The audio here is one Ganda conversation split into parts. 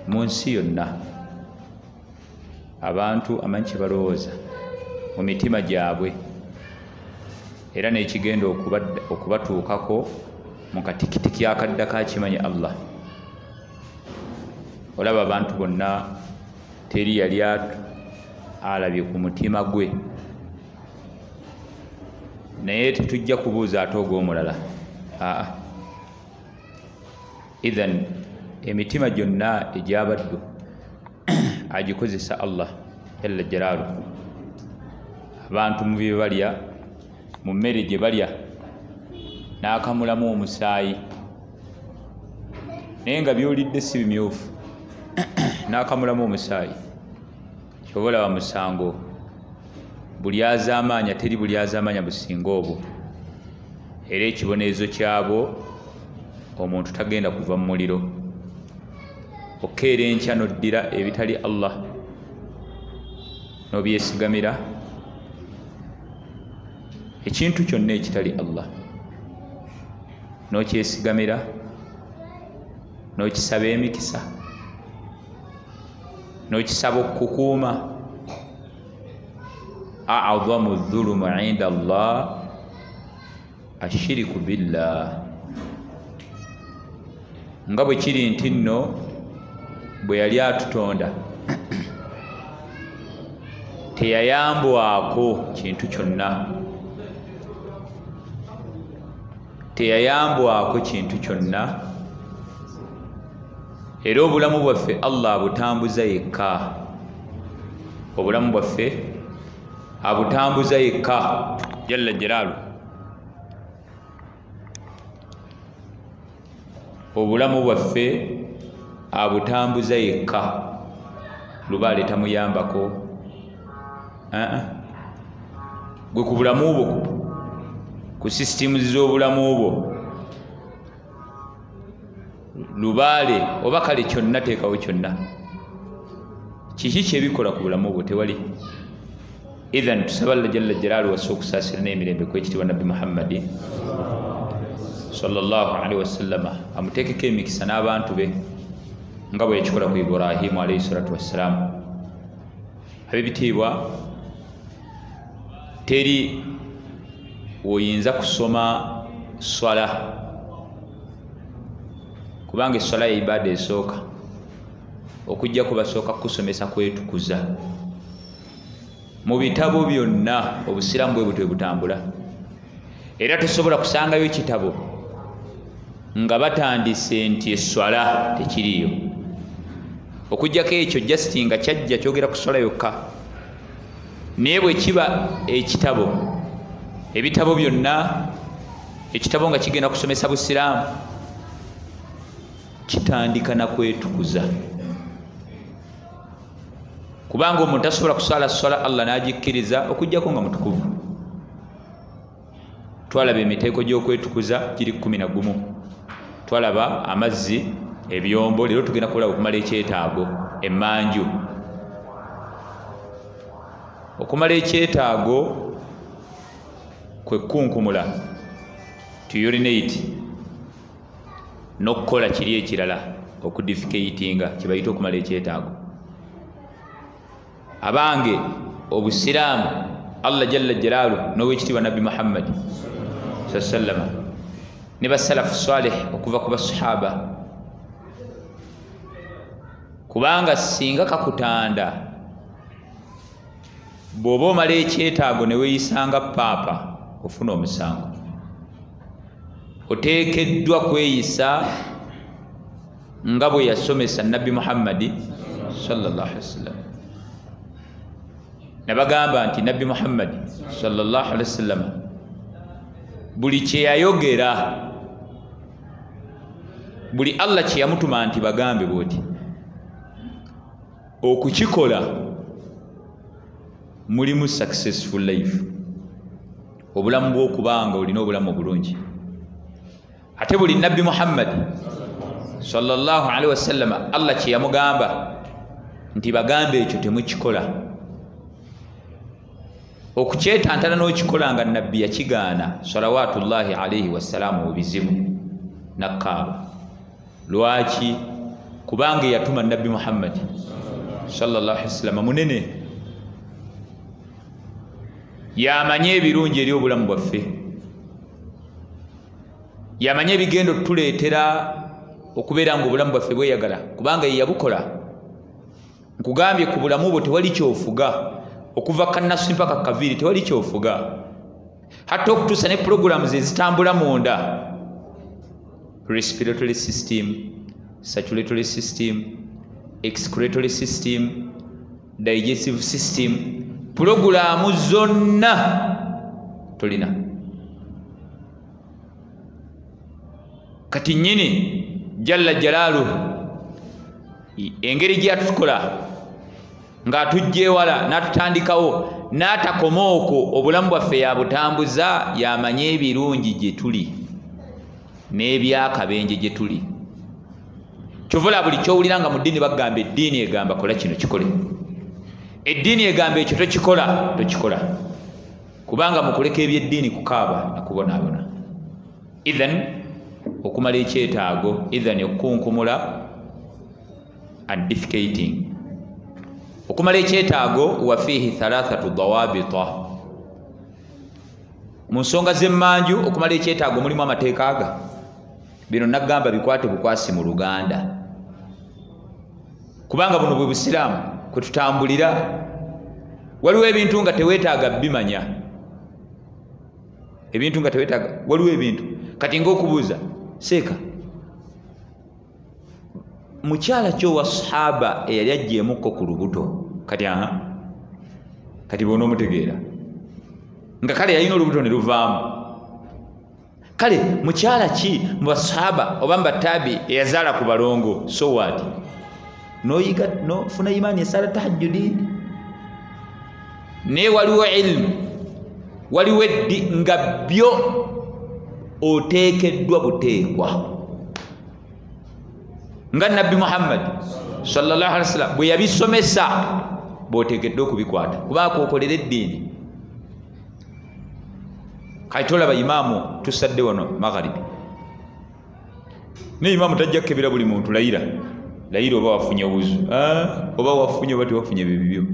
mu nsi yonna abantu amanyi kye balowooza mu mitima gyabwe era n'ekigenda okubatuukako mu katikitiki akadda kakimanyi Allah. Olaba abantu bonna teri yali alabye ku mutima gwe, naye tetujja kubuuza ate ogw'omulala. Idhan emitima gyonna egy'abaddu agikozesa Allah jalla jalaaluhu. Abantu mu bye balya, mu mmere gye balya n'akamulamu omusaayi, naye nga by'olidde si bimyufu, n'akamulamu omusaayi, ky'oba olaba musango. Buli azaamaanya teri buli azaamaanya businga obwo, era ekibonerezo kyabwo omuntu tagenda kuva mu muliro. Okeera enkya n'oddira ebitali Allah n'obyesigamira, ekintu kyonna ekitali Allah n'okyesigamira, n'okisaba emikisa, n'okisaba okukuuma. A'adhamu dhulumu inda Allah ashiriku billah. Nga bwe kiri nti nno bwe yali atutonda teyayambwako kintu kyonna, teyayambwako kintu kyonna, era obulamu bwaffe Allah abutambuza yekka. Obulamu bwaffe abutambuza yekka jalla jalaaluhu. Obulamu bwaffe abutambuza yekka. Lubaale tamuyambako. Gwe ku bulamu bwo, ku sisitimu z'obulamu bwo, Lubaale oba kale kyonna teekawo kyonna. Kiki kyebikola ku bulamu bwo? Tewali. Idhan tusaba Allah jalla jalaaluhu wassa okusaasira n'emirembe kwekitiibwa Nabbi Muhammad sallallahu alaihi wasallama, amuteekeko emikisa n'abantu be nga bwe yakikola ku Ibrahimu alayhi salatu wassalamu. Ab'ebitiibwa, teri oyinza kusoma swala, kubanga esswala ya ibaada esooka, okujja kubasooka kusomesa kwetukuza. Mu bitabo byonna obusiraamu bwe butwe butambula, era tosobola kusangayo ekitabo nga batandise nti esswala tekiriyo, okujjako ekyo jasiti nga kyajja kyogera ku swala yokka. Naye bwe kiba ekitabo, ebitabo byonna, ekitabo nga kigenda kusomesa busiraamu, kitandika na kwetukuza. Kubanga omuntu asobola kusala swala Allah n'agikkiriza okujjako nga mutukuvu. Twalaba emiteeko gy'okwetukuza giri 11. Twalaba amazzi, ebyombo, leero tugenda kulaba okumala ekyetaago, emmanju. Okumala ekyetaago kwe kunkumula, to urinate, n'okukola kiri ekirala, okudifecatinga, kye bayita okumala ekyetaago. Abange obusiraamu Allah jalla jalaaluhu n'owekitiibwa Nabbi Muhammad sallama ne basalafu salih okuva ku basahaba, kubanga singa kakutanda bw'oba omala ekyetaago ne weeyisanga paapa ofuna omusango. Oteekeddwa kweyisa nga bwe yasomesa Nabbi Muhammad sallallahu alaihi wasallam. Nabagamba nti Nabbi Muhammad sallallahu alaihi wasallam buli kye yayogera, buli Allah kye yamutuma nti bagambe bwoti, okukikola mulimu successful life, obulamu bw'okubanga olina obulamu obulungi. Ate buli Nabbi Muhammad sallallahu alaihi wasallam Allah kye yamugamba nti bagambe ekyo temukikola, okukyetantana n'okikola nga Nabbi yakigaana salawatullahi alaihi wassalamu obizibu nakkaaba. Lwaki? kubanga yatuma nabbi Muhammad sallallahu alaihi wasallam munene yamanye ebirungi eri obulamu bwaffe, yamanye ebigendo tuleetera okubeera nga obulamu bwaffe bweyagala kubanga ye yabukola. Nkugambye ku bulamu bwo tewali kyofuga, okuva kannasu mpaka kaviiri tewali kyofuga, hatta okutuusa ne programs ezitambula munda: respiratory system, circulatory system, excretory system, digestive system, programu zonna tolina. Kati nyini jalla jalaalu engeri gyatukola ng'atujja ewala n'atutandikawo n'atakoma okwo obulamu bwaffe yabutambuza, yamanye ebirungi gye tuli n'ebyakabenje gye tuli. Kyovula buli kyowulira nga mu ddiini bagamba eddiini egamba kola kino kikole, eddiini egamba ekyo tokikola tokikola, kubanga mukuleka ebyeddiini kukaaba nakubonaabona. Idhan okumala ekyetaago, idhan okukunkumula and defecating. Okumala ekyetaago wa fihi thalathatu dawabita. Mu nsonga z'emmanju okumala ekyetaago mulimu amateeka aga. Bino nagamba bikwate bukwasi mu Luganda, kubanga buno bwe Busiraamu kwe tutambulira. Waliwo ebintu nga teweetaaga bimanya, ebintu nga teweetaaga, waliwo ebintu kati ng'okubuuza seeka mukyala kyowa sahaba eyali ajjeemukko ku lubuto, kati bona omutegeera nga kale yalina olubuto ne luvaamu. Kale mukyala ki mu basahaba oba mu batabi eyazaala ku balongo? So what? Noyiga nofuna imaani esala tahajjudi. Naye waliwo ilmu, waliwo eddi nga byo oteekeddwa buteekwa. Nga nabbi Muhammad sallallahu alaihi wasallam bwe yabisomesa bw'oteekeddwa okubikwata kubanga kwokolera eddiini. Kati tolaba imaamu tusadde wano magharibi, ne imaamu tajja kukebera buli muntu layira oba wafunye wuzu oba wafunye oba tewafunye bibyo.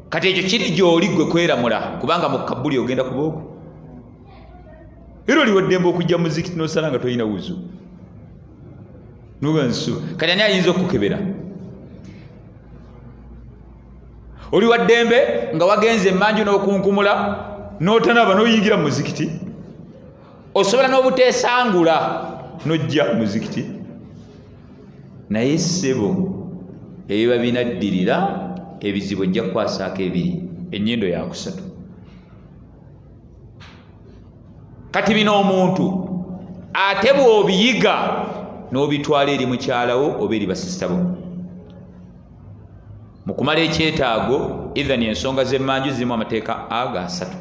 Kati ekyo kiri gy'oli gwe kweramula kubanga mu kabuli ogenda kuba ogwo. Era oliwo ddembe okujja mu muzikiti n'osala nga tolina wuzu nugansu. Kati ani ayinza okukebera? Oli wa ddembe nga wagenze emmanju n'okunkumula n'otanaba n'oyingira mu muzikiti, osobola n'obuteesangula n'ojja mu muzikiti. Naye ssebo ebiba binaddirira ebizibu ojja kukwasaako ebiri, ennyindo yakusatu. Kati bino omuntu ate bw'obiyiga n'obitwala eri mukyalawo oba eri basisita bo. Mu kumala ekyetaago, idhan ensonga z'emmanju zirimu amateeka aga asatu.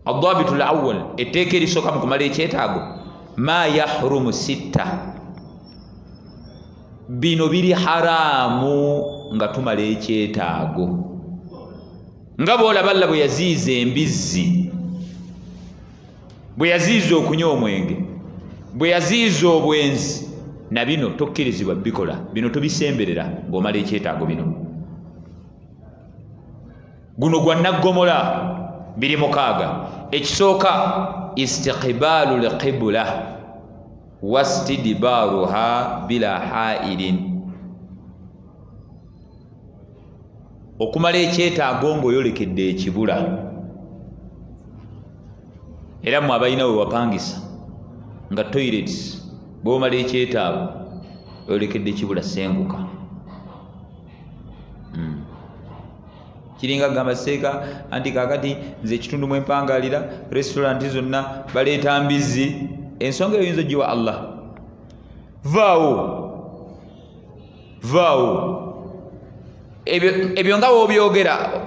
Adhabitu al-awwal, etteeka erisooka mu kumala ekyetaago, ma yahrumu sitta. Bino biri haraamu nga tumala ekyetaago. Nga bw'olaba Allah bwe yaziiza embizzi, bwe yaziiza okunywa omwenge, bwe yaziiza obwenzi, na bino tokkirizibwa bikola, bino tobisemberera ng'omala ekyetaago. Bino guno gwa naggomola, biri mukaaga. Ekisooka istiqbaalu liqibula wastidbaaruha bila hailin. Okumala ekyetaago ng'oyolekedde ekibula. Era mmwe abalina we wapangisa nga toilets bw'omala ekyetaago oyolekedde ekibula senguka. Kiringa gamba seeka anti kaakati nze ekitundu mwe mpangalira restaurant zonna baleeta mbizzi. Ensonga eyo oyinza giwa Allah. Vaawo ebyo nga bw'obyogera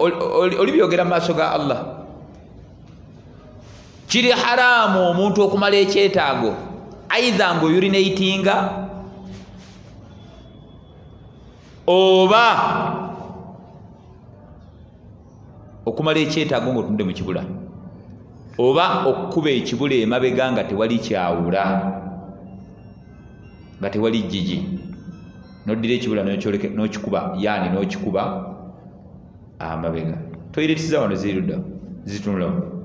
olibyogera mu maaso ga Allah. Kiri haraamu omuntu okumala ekyetaago aidha ng'ourinatinga oba okumala ekyetaago ng'otunde mu kibula, oba okukuba ekibula emabega nga tewali kyawula, nga tewali jjiji. noddira ekibula n'okikuba yani n'okikuba amabega. Toilet za wano zirudda zitunulawo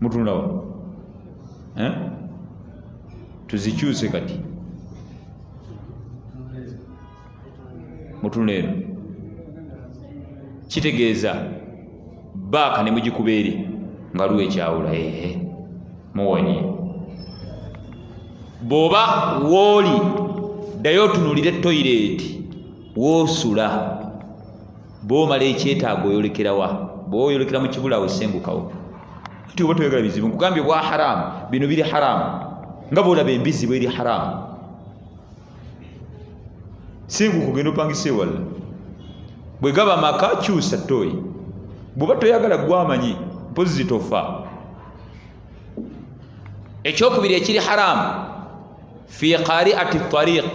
mutunulawo tuzikyuse kati mutunula eno kitegeeza baaka ne mugikuba eri nga luwa ekyawula muwonye. bw'oba wooli ddayo otunulire toyireti woosula bw'omala ekyetaago oyolekerawa bw'oyolekera mu kibula wesengukawo ti oba toyagala bizibu nkugambye bwa haramu bino biri haramu nga bw'olaba embizi bweri haramu senguka ogenda opangisa ewala bwe gaba maka kyusa toyi bw'oba toyagala gwamanyi mpozi zitofa. ekyokubiri ekiri haramu fi qari'ati tariq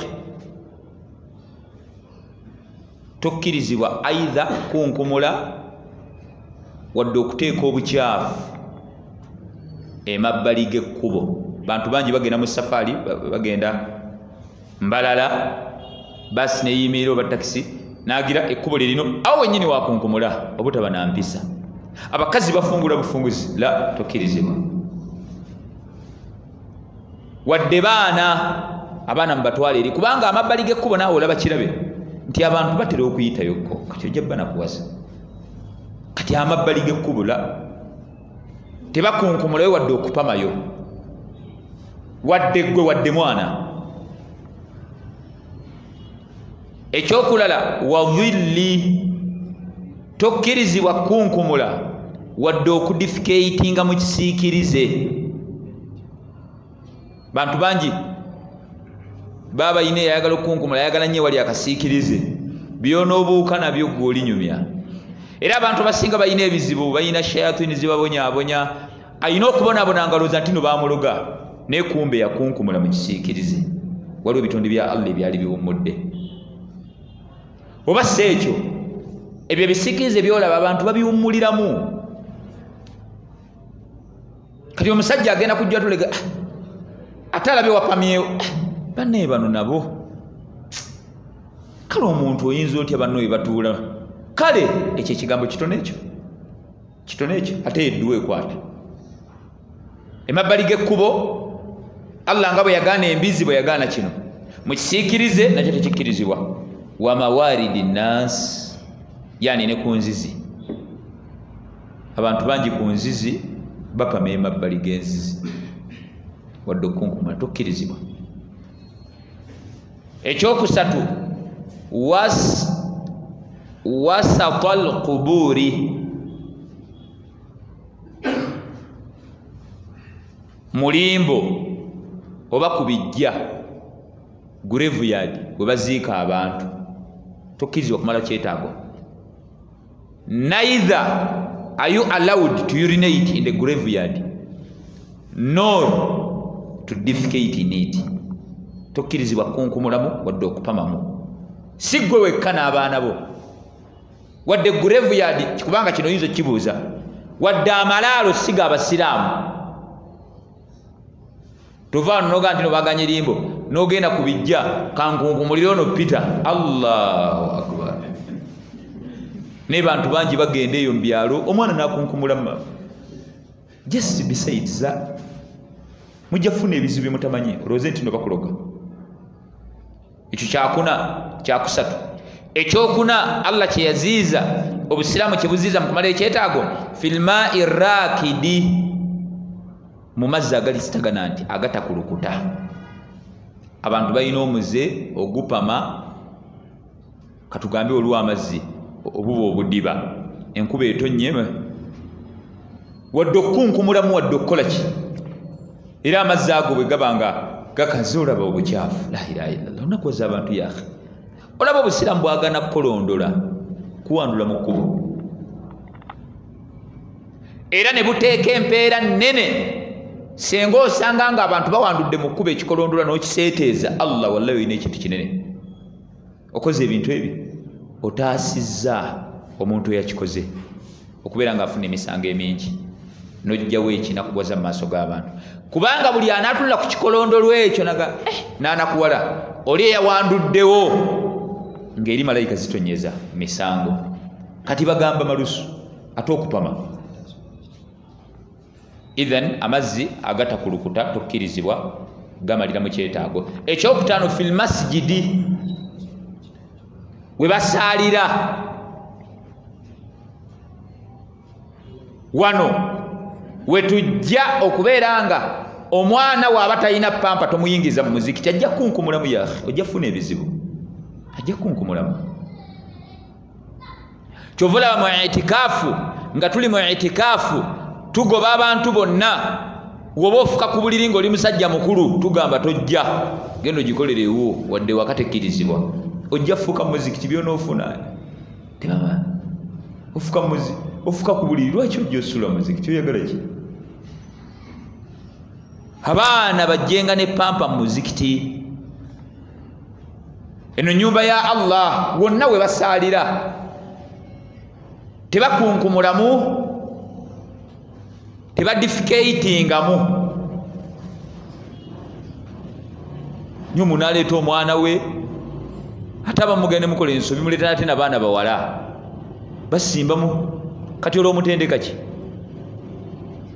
tokkirizibwa aidha kunkumula wadde okuteeka obukyafu emabbali g'ekkubo. bantu bangi bagenda mu safari bagenda mbalala basi neyimirira oba takisi nagira ekkubo lirino awo wenyini wakunkumula obutaba nampisa. abakazi bafungula bufunguzi la tokkirizibwa wadde abaana mubatwala eri kubanga amabbali g'ekkubo naawe olaba kirabe nti abantu batera okuyitayokko kati ojja bba nakuwasa kati amabbali g'ekkubo la tebakunkumulayo wadde okupamayo wadde gwe wadde mwana. ekyokulala wadhilli tokkirizibwa kunkumula wadde okudifikatinga mu kisiikirize. bantu bangi baba ine ayagala okunkumula ayagala nnyo wali akasiikirize byonoobuuka nabyo gwe olinyumya. era abantu basinga balina ebizibu balina shayatini zibabonyaabonya alina okubonaabona nga looza ntino bamuloga naye kumbe yakunkumula mu kisiikirize. waliwo ebitonde bya Allah ebyali biwummudde oba si ekyo ebyo ebisiikirize byolaba abantu babiwummuliramu. kati omusajja agenda kujja tulega ate alabye wapamyewo bannaye bano nabo kale omuntu oyinza otya banno we batuula kale ekyo ekigambo kitone ekyo ate edduwa ekwata emabbali g'ekkubo. Allah nga bwe yagaana embizi bwe yagaana kino mu kisiikirize nakyo tekikkirizibwa. wa mawaridi nnaasi yani ne ku nzizi. abantu bangi ku nzizi bapama emabbali g'enzizi wadde okunkumula tokkirizibwa. ekyokusatu wasatal quburi mulimbo oba kubijja graveyard bwe baziika abantu tokkirizibwa kumala kyetaago. neither are you allowed to urinate in the graveyard nor to defecate in it. tokkirizibwa kunkumulamu wadde okupamamu si gwe wekka n'abaana bo wadde graveyard kubanga kino oyinza kibuuza wadde amalaalo siga abasiraamu tovaano noga nti nobaganye limbo nogenda kubijja kankunkumulire ono Peter. Allahu akbar. ne bantu bangi bagenda eyo mu byalo omwana nakunkumula just besides that mujja kufuna ebizibu mutamanyi olowooza nti no bakuloga. ekyo kyakusatu. ekyokuna Allah kyeyaziiza obusiraamu kyebuziiza mu kumala ekyetaago filmai rakidi mu mazzi agalisitagana nti agatakulukuta. abantu balina omuze ogupama katugambe oluwa amazzi obuba obudiba enkuba etonnye wadde okukunkumulamu wadde okukola ki era amazzi ago bwe gabanga gakaze olaba obukyafu. la ilaha illallah onakuwaza abantu yahe olaba obusiraamu bwagana kukolondola kuwandula mu kkubo era ne buteeka empeera nnene. senga osanga nga abantu bawandudde mu kkubo ekikolondola n'okiseeteeza Allah wallahi olina ekintu kinene okoze ebintu ebyo otaasizza omuntu eyakikoze okubeera ng'afuna emisango emingi n'ojjawo ekinakugwaza mu maaso g'abantu kubanga buli anaatulira ku kikolondolwa ekyo naga n'anakuwala oli eyawanduddewo ng'eri malayika zitonyeza misango kati bagamba malusu ate okupama. Idhan amazzi agatakulukuta tokkirizibwa gamalira mu kyetaago. Ekyokutaano fil masjidi we basaalira wano wetujja okubeera nga omwana waaba talina pampa tomuyingiza mu muzikiti ajja kunkumulamu yakhe ojja kufuna ebizibu ajja kunkumulamu. Kyova olaba mu itikaafu nga tuli mu itikaafu tugoba abantu bonna woba ofuka ku buliri ng'oli musajja mukulu tugamba tojja genda ogikolerewo wadde wakatekkirizibwa ojja kufuuka mu muzikiti byonoofuna tebaba ofuka ku buliri lwaki ojja osula mu muzikiti oyagala ki? Abaana bajjenga ne pampa mu muzikiti. Eno nyumba ya Allah wonna we basaalira tebakunkumulamu tebadifikatingamu. Nyo munaleeta omwana we ate abamugende mukola ensobi muleeta ate n'abaana bawala basimbamu kati olw'omutendeka ki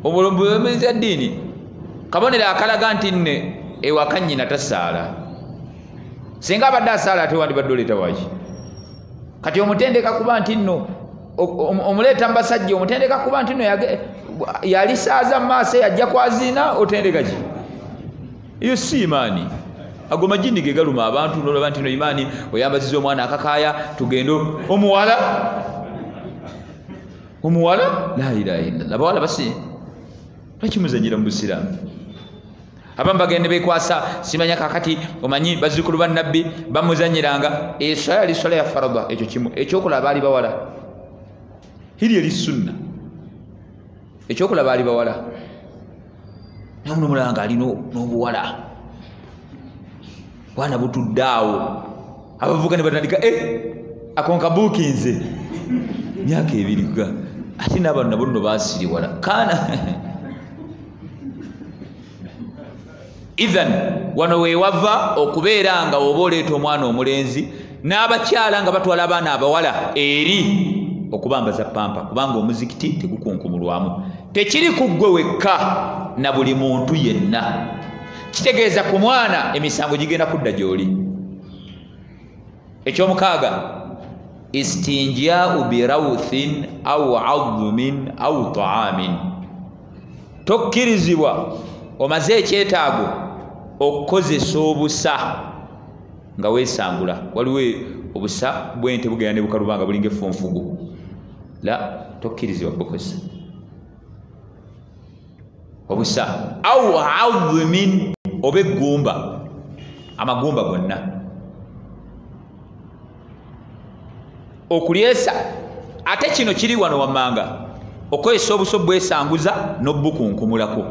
omulombolomezi ya ddiini kabonero akalaga nti nne ewaka nnyina tasaala singa abadde asaala ate wandibadde oleeta waki kati omutendeka kuba nti nno omuleeta mu basajja omutendeka kuba nti nno yalisaaza mu maaso yajja kwazina otendeka ki? Iyo si imaani. Ago majini ge galuma abantu n'olaba nti no imaani oyambaziza omwana akakaaya tugende omuwala la ilaha illallah abawala basi bakimuzanyira mu busiraamu. Abamu bagende bekwasa simanya kakati omanyi bazzukulu ba nabbi bamuzanyiranga eswala yali swala ya farada ekyo kimu ekyokulaba baali bawala hiri eri sunna ekyokulaba baali bawala namuno mulanga ali n'obuwala bwana butuddaawo abavuga ne batandika akonka buukinze myaka ebiri kuga ate n'abantu nabo nno baasiriwala kaana idhan wano weewava okubeera nga oba oleeta omwana omulenzi n'abakyala nga batwala abaana abawala eri okubambaza pampa kubanga omuzikiti tegukunkumulwamu. Tekiri ku ggwe wekka na buli muntu yenna. Kitegeeza ku mwana emisango gigenda kudda gy'oli. Ekyomukaaga istinjau birawthin au adhumin au taamin. Tokkirizibwa omaze ekyetaago okukozesa obusa nga weesangula. Waliwo obusa bw'ente bugenda ne bukalubanga bulinga effunfugu la tokkirizibwa kukozesa obusa au adhumin oba eggumba amagumba gonna okulyesa. Ate kino kiri wano wammanga okozesa obuso bwesanguza n'obukunkumulako.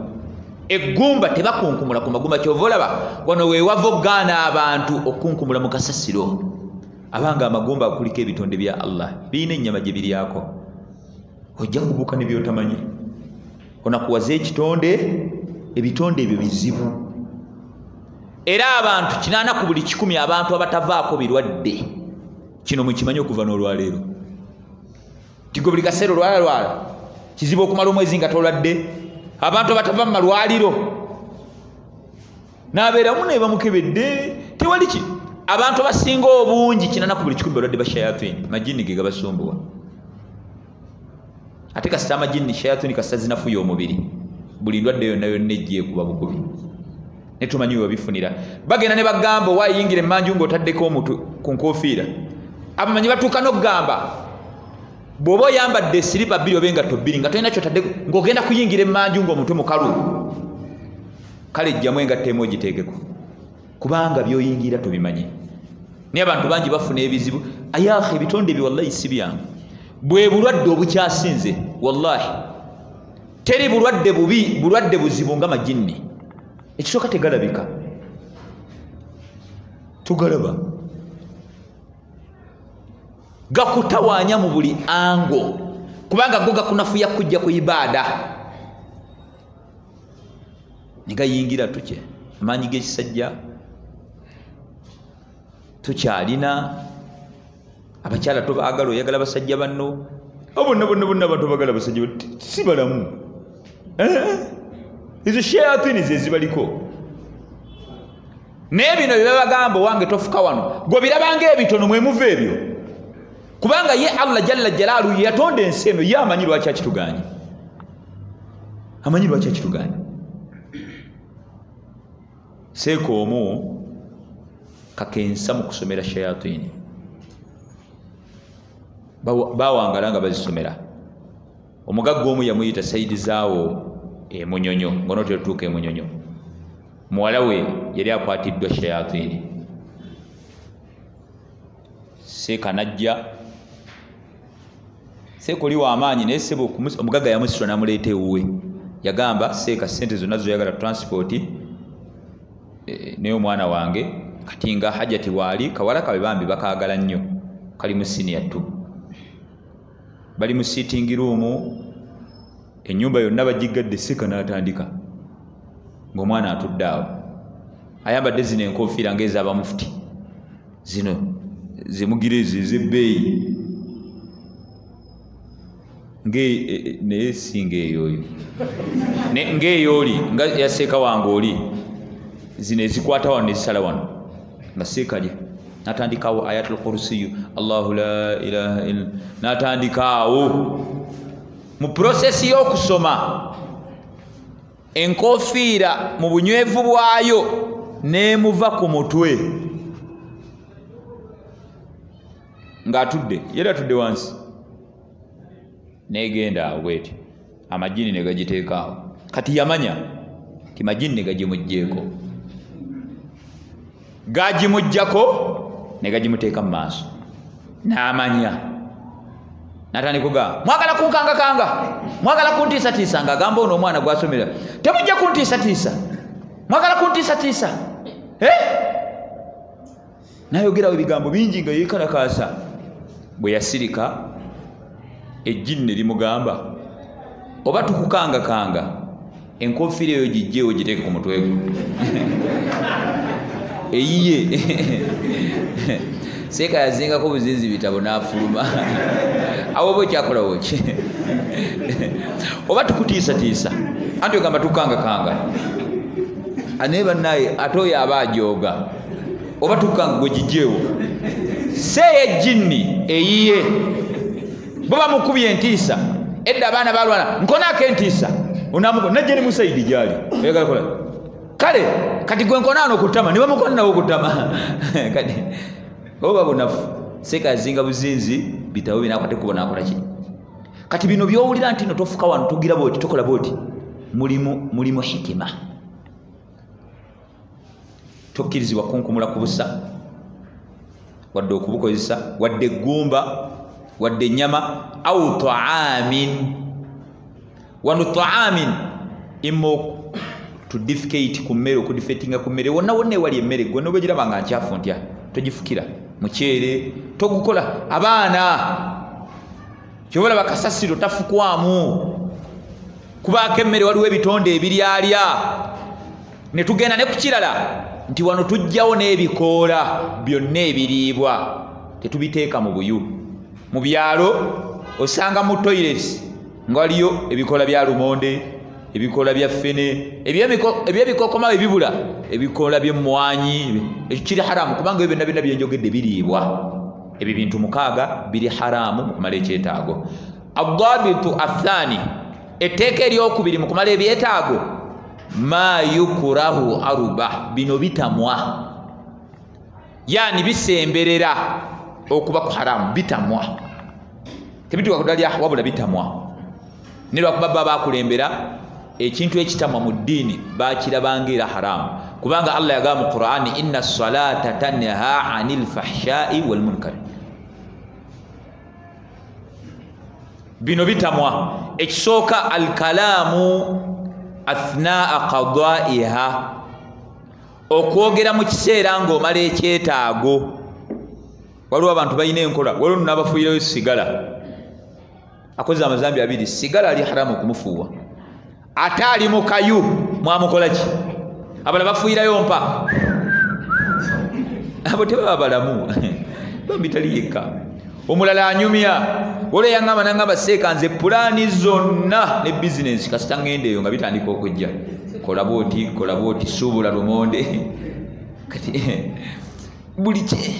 Eggumba tebakunkumula ku magumba. Kyova olaba wano weewava ogaana abantu okunkumula mu kasasiro abanga amagumba akuliko ebitonde bya Allah birina ennyama gye biryako ojja kubuuka ne byotamanyi onakuwaza ekitonde ebitonde ebyo bizibu era abantu 80 ku buli 100 abantu abatavaako birwadde kino mukimanyi okuva n'olwaleero tigo buli kaseera olwala kizibu okumala omwezi nga tolwadde abantu abatava mu malwaliro n'abeeramu ne bamukebedde tewali ki abantu abasinga obungi 80 ku buli 100 balwadde bashayatini majini ge gabasumbuwa ate kasita amajini shayatini kasita zinafuya omubiri buli ndwadde yonna yonna ejje kuba bukubi ne tumanyi wabifunira bagenda ne bagamba wayingira emmanju ng'otaddeko omutu ku nkofiira abamanyi batuuka n'okugamba bw'oba oyambadde siripa 2 oba engatto 2 nga tolina kyotaddeko ng'ogenda kuyingira emmanju ng'omutwe mukalu kale ejjamu engatto emu ogiteekeko kubanga byoyingira tobimanyi. Naye abantu bangi bafuna ebizibu ayakhe ebitonde ebyo wallahi si byangu bwe bulwadde obukyasinze wallahi teri bulwadde bubi bulwadde buzibu nga majini ekisooka tegalabika tugalaba gakutawaanya mu buli ango kubanga go gakunafuya kujja ku ibaada negayingira tuke amaanyi g'ekisajja tukyalina abakyala tobaagala oyagala basajja banno bonna abantu bagala basajja si balamu ezo shayatini ze zibaliko n'ebino bye babagamba wange tofuka wano gwe birabanga ebitono mwe muva ebyo kubanga ye Allah jalla jalaalu yatonda ensi eno ye amanyi lwaki akituganye seekoomu kakensa mu kusomera shayatini bawangala nga bazisomera omugagga omu yamuyita Saidi Zaawo Munyonyo ngono tetuuka Munyonyo muwala we yali akwatiddwa shayatini seeka najja seeka oli w'amaanyi naye sebo omugagga yamusitula n'amuleeta ewuwe yagamba seeka sente zonna zoyagala transport naye omwana wange kati nga hajati waali kawala kabe bambi bakaagala nnyo kali mu senior 2 bali mu sitting room ennyumba yonna bagiggadde seeka n'atandika ng'omwana atudde awo ayambadde zino enkofiira ng'ez'abamufuti zino zemugirezi ez'ebbeeyi naye singa eyoyo ng'eyooli nga yaseeka wange oli zino ezikwata wano nezisala wano nga seekalya n'atandikawo ayatul kursiyu Allahu la ilaha illa n'atandikaawo mu prosesi y'okusoma enkofiira mu bunywevu bwayo n'emuva ku mutwe ng'atudde yera atudde wansi n'egenda awo bweti amajini ne gagiteekaawo kati yamanya ti majini ne gagimugjeeko gagimuggyako ne gagimuteeka mu maaso n'amanya n'atandika kuga mwagala kunkangakanga mwagala kuntiisatiisa ng'agamba ono omwana gwasomera temujja kuntiisatiisa mwagala kuntiisatiisa n'ayogerawo ebigambo bingi nga yeekalakaasa bwe yasirika ejjini ne limugamba oba tukukangakanga enkofiira eyo gijjeewo giteeke ku mutwe gwo eyiye seeka yazingako buzinzi bitabo n'afuluma awo oba okyakolawo ki oba tukutiisatiisa anti ogamba tukangakanga naye bannaye ate oyo aba ajooga oba tukanga gwe gijjeewo seeyo ejjini eyiye bo bamukubye entiisa edda abaana balwana nkonaako entiisa onamuko najje ne Musaidi gyali oyagala kola kale kati gwe nkonaano okutama ne bamukona nawo okutama kati oba bunafu seeka yazinga buzinzi bitabo binakwate kubona akola ki kati bino byowulira nti no tofuka wano tugira boti tokola boti mulimu hikima tokkirizibwa kunkumula ku busa wadde okubukozesa wadde eggumba wadde ennyama au ta'amin wano ta'amin immo to defecate ku mmere okudifetinga ku mmere wonna wonna ewali emmere gwe nobagiraba nga nkyafu ntya togifukira mukyere togukola abaana kyobola bakasasiro tafukwamu kubaako emmere waliwo ebitonde ebiryalya ne tugenda ne ku kirala nti wano tujjawo n'ebikoola byonna ebiriibwa tetubiteeka mu buyu mu byalo osanga mu toilets nga waliyo ebikoola bya lumonde ebikoola bya ffene ebyebikokoma ebibula ebikoola by'emmwanyi ekiri haramu kubanga ebyo byonna byenjogedde biriibwa ebyo bintu 6 biri haramu mu kumala ekyetaago addabitu athani etteeka eryokubiri mu kumala ebyetaago ma yukurahu aruba bino bitamwa yani bisemberera okuba ku haramu bitamwa tebituka kudalya wabula bitamwa nilwakuba baba bakulembera ekintu ekitamwa mu ddiini bakirabanga era haramu kubanga Allah yagamba mu Qur'ani inna salata tanha anil fahsha'i wal munkar bino bitamwa ekisooka al kalamu athnaa qada'iha okwogera mu kiseera ng'omala ekyetaago waliwo abantu balina enkola waliwo n'abafuuyirayo sigala akoze amazambi 2 sigala ali haramu okumufuuwa ate ali mu kayu mwamukola ki abala bafuuyirayo mpa abo tebaba balamu bambitali yekka omulala anyumya wole yangamba nangamba seeka nze pulaani zonna ne bizinensi kasita ngende eyo nga bitandika okujja kola bwoti suubula lumonde kati buli kye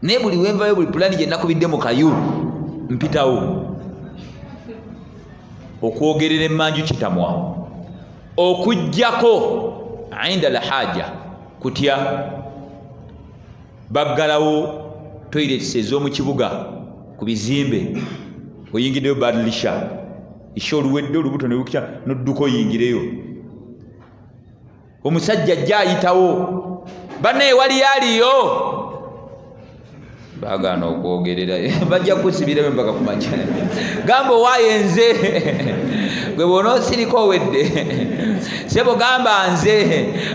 naye buli wenvayo buli pulaani gye nakubidde mu kayu mpitawo okwogerera emmanju kitamwa okujjako inda lahaja kutya baggalawo toilets ez'omu kibuga ku bizimbe oyingiddeyo badlisha isha oluwedde olubuto ne lukya nodduka oyingireyo omusajja ajja ayitawo bannaye wali aliyo bagana okwogerera bajja kusibirayo mpaka kumakya gamba owayenze gwe bona osirika owedde sebo gamba nze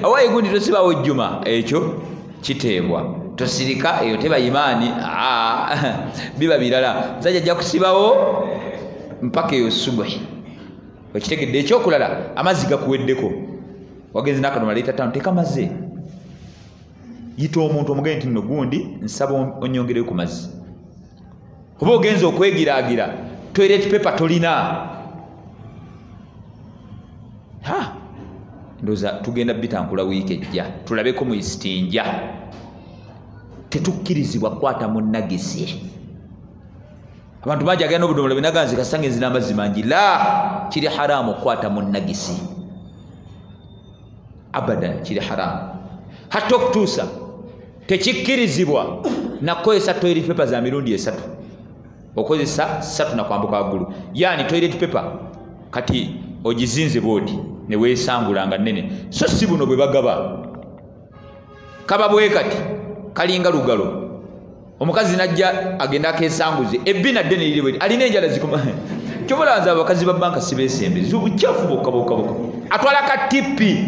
awaye gundi tosibawo jjuma ekyo kiteebwa tosirika eyo teba imaani biba birala musajja ajja kusibawo mpaka eyo subuhi okitegedde ekyokulala amazzi gakuweddeko wagenzi n'akanuma leeta ttaano tekamaze yita omuntu omugende nti nno gundi nsaba onyongereyo ku mazzi oba ogenza okwegiraagira toilet paper tolina ndowooza tugenda bitankula wiiki ejja tulabeko mu isitinja tetukkirizibwa kukwata mu nagisi abantu bangi agenda n'obudomola bwenaganze kasanga enzina amazzi mangi la kiri haramu okukwata mu nagisi abadan kiri haramu hatta okutuusa tekikkirizibwa nakozesa toilet paper za mirundi 3 okozesa 3 nakwambuka waggulu yani toilet paper kati ogizinze bwoti ne weesangulanga nnene so si buno bwe bagaba kaba bwe kati kalinga lugalo omukazi najja agenda akeesanguze ebbina ddene liri bweti alina enjala zikoma kyobolanza abakazi ba banka sibeesembe z'obukyafu bokka atwala katipi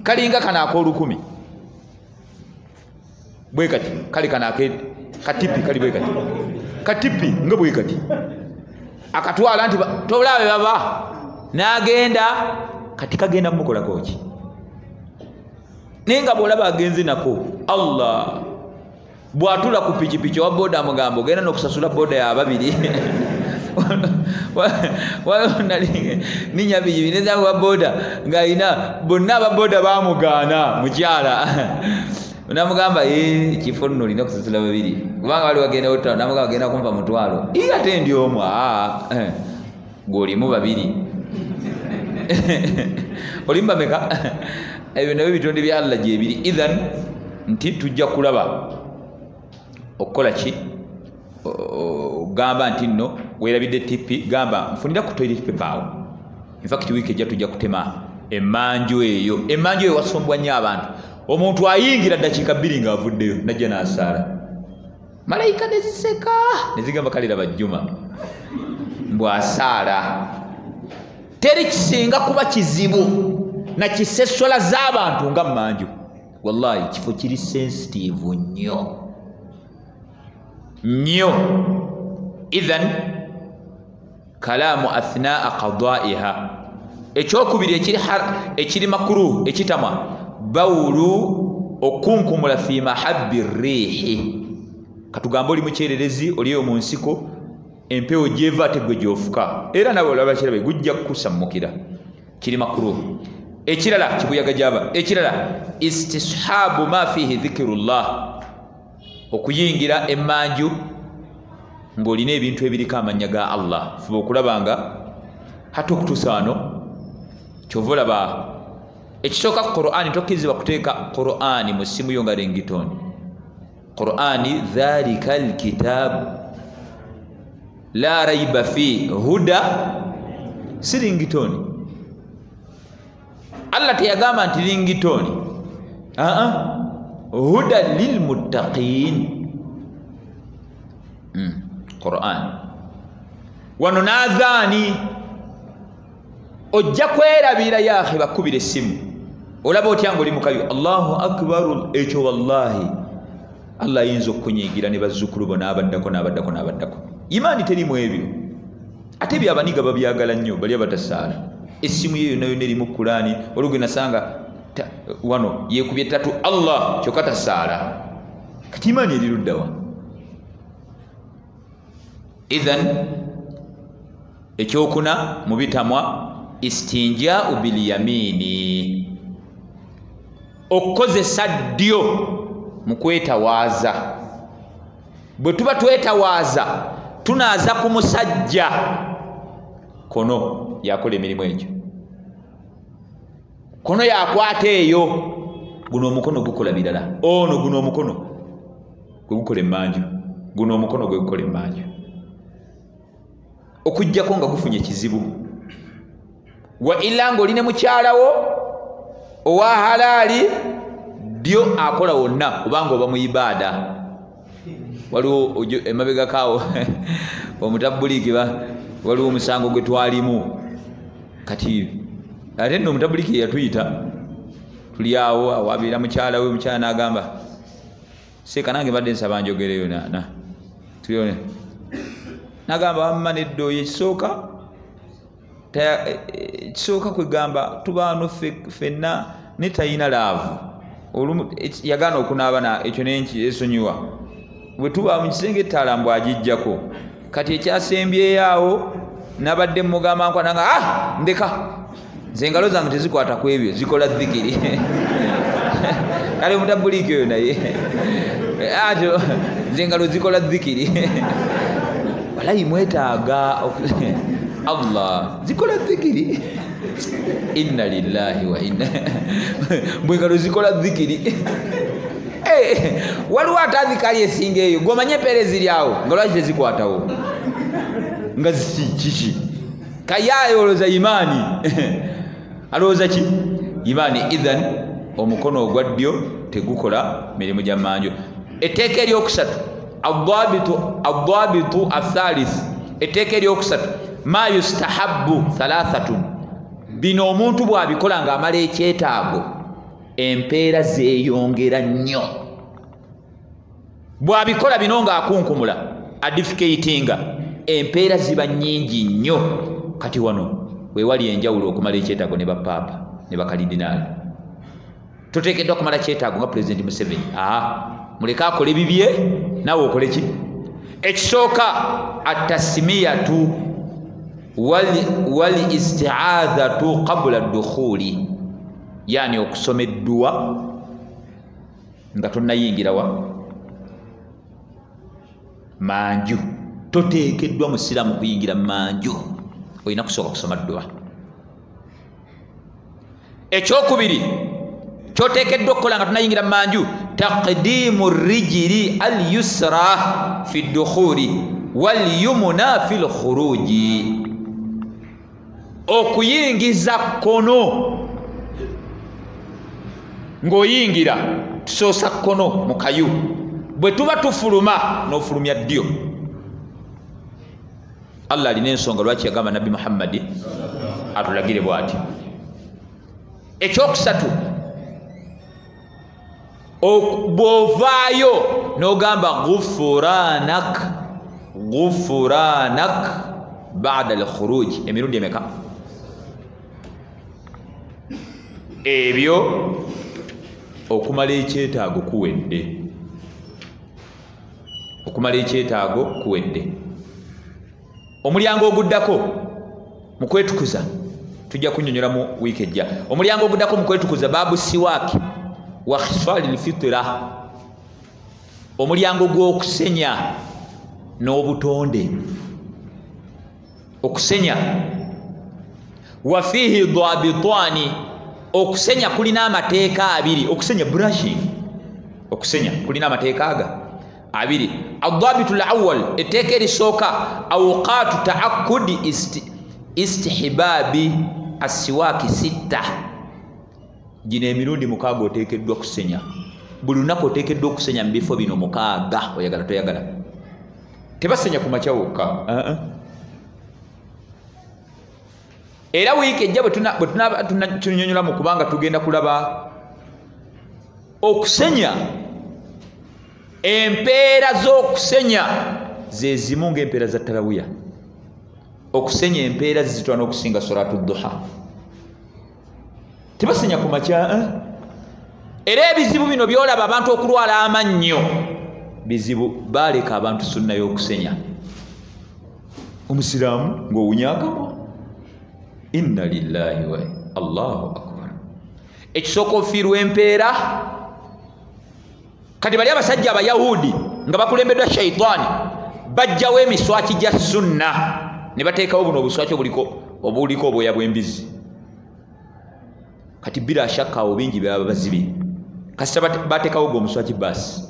kalinga kana ak'olukumi bwe kati kali kana katipi kali bwe kati katipi nga bwe kati akatwala nti tolabe baba n'agenda kati kagenda mukolako ki nenga bwolaba agenze nako Allah bwatula ku pikipiki wa boda mugamba ogenda n'okusasula boda ya babiri ninyabiji bineza wa boda ng'alina bonna ababoda bamugaana mukyala namugamba kifo nno olina okusasula babiri kubanga wali wagenda otano namugamba agenda kumpa mutwalo ate ndi omu gw'olimu babiri olimba meka ebyo nabyo bitonde bya Allah gyebiri idhan nti tujja kulaba okukola ki gamba nti nno weerabidde tipi gamba nfunira ku toilet paper awo infact wiiki ejja tujja kutema emmanju eyo wasombwa nnyo abantu omuntu ayingira ddakiika 2 ng'avuddeyo najja n'asaala malayika neziseka nezigamba kalira bajjuma mbwasaala teri kisinga kuba kizibu na kisessola z'abantu nga mmanju wallahi kifo kiri sensitive nnyo idhan kalaamu athnaa qadaiha ekyokubiri ekiri makuru ekitamwa bawulu okunkumula fi mahabbi riihi katugamba oli mukyererezi oliyo mu nsiko empewo gyeva ate gwe gyofuka era nawe olaba kirabe gujja kukusammukira kiri makuru ekirala kibuyaga gyaba ekirala istishabu ma fihi dhikirullah okuyingira emmanju ng'olina ebintu ebiriko amannya ga Allah fuba okulabanga hata okutuusa wano kyova olaba ekisooka ku Qur'ani tokkirizibwa kuteeka Qur'ani mu ssimu yo nga ringtone Qur'ani dhalika alkitabu la raiba fi huda si ringtone Allah teyagamba nti ringtone huda lilmuttaqin Qur'an wano naadhaani ojja kwerabira yaakhe bakubira essimu olaba otya ng'oli mukayu Allahu akbar ekyo wallahi Allah ayinza okukunyiigira ne bazzukulu bo n'abaddako imaani terimu ebyo ate byabaniga babyagala nnyo bali abatasaala essimu yeyo nayo nerimu Qur'ani olugwe nasanga wano yeekubye 3 Allah kyokka tasaala kati imaani eriruddawa idhan ekyokuna mu bitamwa istinjau bilyamini, okukozesa ddyo mu kwetawaaza. Bwe tuba twetawaaza tunaaza ku musajja, kono yakola emirimu egyo, kono yakwata eyo, guno omukono gukola birala, ono guno omukono gwe gukola emmanju, guno omukono gwe gukola emmanju, okujjako nga gufunye kizibu. Wa illa ng'oli mukyalawo owa halaali ddyo akola wonna, kubanga oba mu ibaada. Waliwo emabega kaawo omutabuliki waliwo omusango gwe twalimu kati ate nno omutabuliki yatuyita tuli awo awaabira mukyala we, mukyala n'agamba seeka nange badde nsaba njogereyo tuyone, n'agamba wamma neddo ekisooka kwegamba tubaano ffenna ne tayina laavu, yagaana okunaaba ekyo esonyiwa, bwe tuba mu kisenge ettaala mbw agijjako, kati ekyasembyeyo awo nabadde mugamba nkwananga ndeka nze engalo zange tezikwata ku ebyo, zikola dhikiri. Kale omutabuliiki oyo naye atyo nze engalo zikola dhikiri. Walayi mwetaaga Allah zikola dhikiri. Inna lillahi wa inna mbwe engalo zikola dhikiri. Waliwo atandikali esinga eyo gomanye empeera ziri awo nga lwaki tezikwatawo nga kiki kayayo olowooza imaani alowooza ki imaani. Idhan omukono ogwa ddyo tegukola mirimu gya mmanju. Etteeka eryokusatu addabitu athalith, etteeka eryokusatu ma yustahabbu thalathatun, bino omuntu bw'abikola ng'amala ekyetaago empeera zeeyongera nnyo. Bw'abikola bino ng'akunkumula adifikatinga, empeera ziba nnyingi nnyo. Kati wano weewali enjawulo okumala ekyetaago ne bapaapa ne bakalidinaali. Toteekeddwa kumala kyetaago nga Pulezidenti Museveni. Muleke akole bibye naawe okole ki? Ekisooka atasmiyatu wal isti'adhatu qabla ad-dukhuli, yani okusoma edduwa nga tonnayingirawa manju. Toteekeddwa musiraamu kuyingira manju, olina kusooka kusoma dduwa. Ekyokubiri kyoteekeddwa okukola nga tonnayingira manju, taqdimu rijiri al yusra fi dukhuli wal yumna fi lkhuruji, okuyingiza kkono ng'oyingira tusoosa kkono mu kayu, bwe tuba tufuluma n'ofulumya ddyo. Allah alina ensonga lwaki yagamba Nabbi Muhammadi atulagire bw'ati. Ekyokusatu bw'ovaayo n'ogamba gufuranak ba'da al-khuruj, emirundi emeka? Ebyo okumala ekyetaago kuwedde, okumala ekyetaago kuwedde. Omulyango oguddako mu kwetukuza tujja kunnyonnyola mu wiiki ejja. Omulyango oguddako mu kwetukuza baabu siwaaki wa khisali lfitira, omulyango gw'okusenya n'obutonde. Okusenya wa fihi dhabitani, okusenya kulina amateeka abiri. Okusenya brushing, okusenya kulina amateeka abiri. Adhabitu al-awwal, etteeka erisooka awqatu ta'akkudi istihbabi asiwaaki sitta. Gino emirundi 6 oteekeddwa kusenya. Buli lunaku oteekeddwa okusenya mu bifo bino 6, oyagala toyagala. Tebasenya ku makya wokka. Era wiiki ejja bwe tunyonnyola mu kubanga tugenda kulaba okusenya, empeera z'okusenya ze zimu ng'empeera za tarawiya. Okusenya empeera zizitwa n'okusinga salatu duha. Tebasenya ku makya. Era ebizibu bino byolaba abantu okulwala amannyo, bizibu baaleka abantu sunna y'okusenya. omusiraamu ng'owunyaakamwa. Inna lillahi wa Allahu akbar. Ekisooka ofiirwa empeera. Kati bali abasajja abayahudi nga bakulembeddwa shaitaani bajjawo emiswaki gya sunna ne bateekawo buno obuswaki obuliko obwoya bw'embizi. Kati bila shaka awo bingi byaba bazibe kasita bateekawo gwe omuswaki baasi,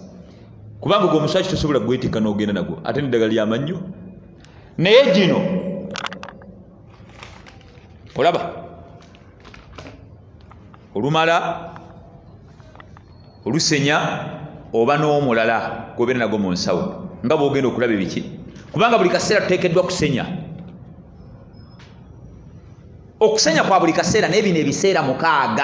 kubanga gwe omuswaki tosobola gwetika n'ogenda nagwo ate n'eddagala ly'amannyo. Naye gino olaba olumala olusenya oba n'omulala gwobeera nagwo mu nsawo nga bw'ogenda okulaba ebiki, kubanga buli kaseera tuteekeddwa kusenya. Okusenya kwa buli kaseera naye bino ebiseera 6.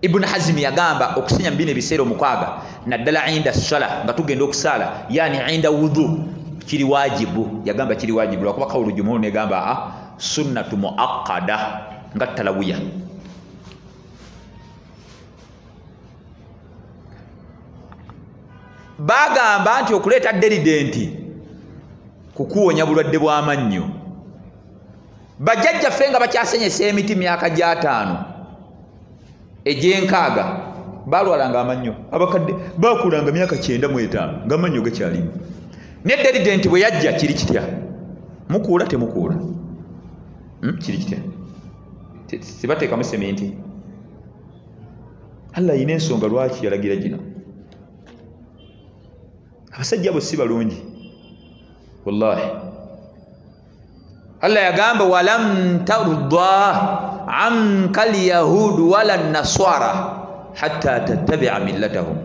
Ibn Hazmi yagamba okusenya bino ebiseera 6 naddala inda sala nga tugenda okusaala, yani inda wudhu kiri wajibu. Yagamba kiri wajibu lwakuba kawulu jumhur negamba sunnatu muakkada nga talawiya. Bagamba nti okuleeta deridenti kukuwonya bulwadde bw'amannyo. Bajjajjaffe nga bakyasenyesa emiti myaka gya 5 egy'enkaaga balwalanga amannyo. Abakadde bakulanga myaka 95 ng'amannyo gakyalimu. Ne deridenti bwe yajja kiri kitya? Mukuula temukuula? Kiri kitya? Sibateekamu sementi. Allah yina ensonga lwaki yalagira gino. Abasajja bo si balungi wallahi. Allah yagamba walam tarda anka alyahudu wala naswara hatta tattabi'a millatahum.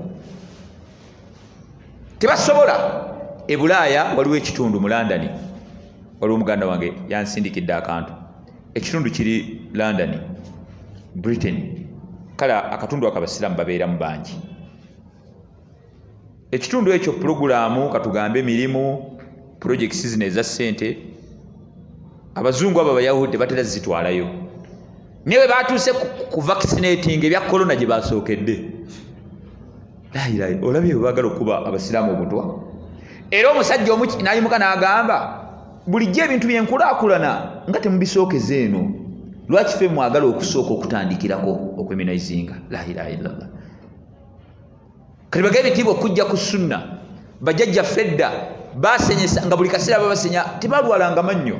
Tebasobola. E Bulaaya waliwo ekitundu mu London, waliwo muganda wange yansindikidde akantu. Ekitundu kiri London, Britain. Kala akatundu akabasiramu babeeramu bangi. Ekitundu ekyo programu katugambe emirimu projects zino eza ssente abazungu abo abayahudi batera zitwalayo. Niwe batuuse ku vaccinating ebya corona gye basookedde. La ilaha olabye bagala okuba abasiraamu obutwa. Era omusajja n'ayimuka n'agamba bulijjo ebintu byenkulaakulana nga temubisookeze eno. Lwaki ffe mwagala okusooka okutandikirako okweminaizinga? La ilaha illallah. Kati bagala ebitiibwa okujja ku sunna. Bajjajjaffe edda basenyesa nga buli kaseera babasenya tebalwalanga mannyo.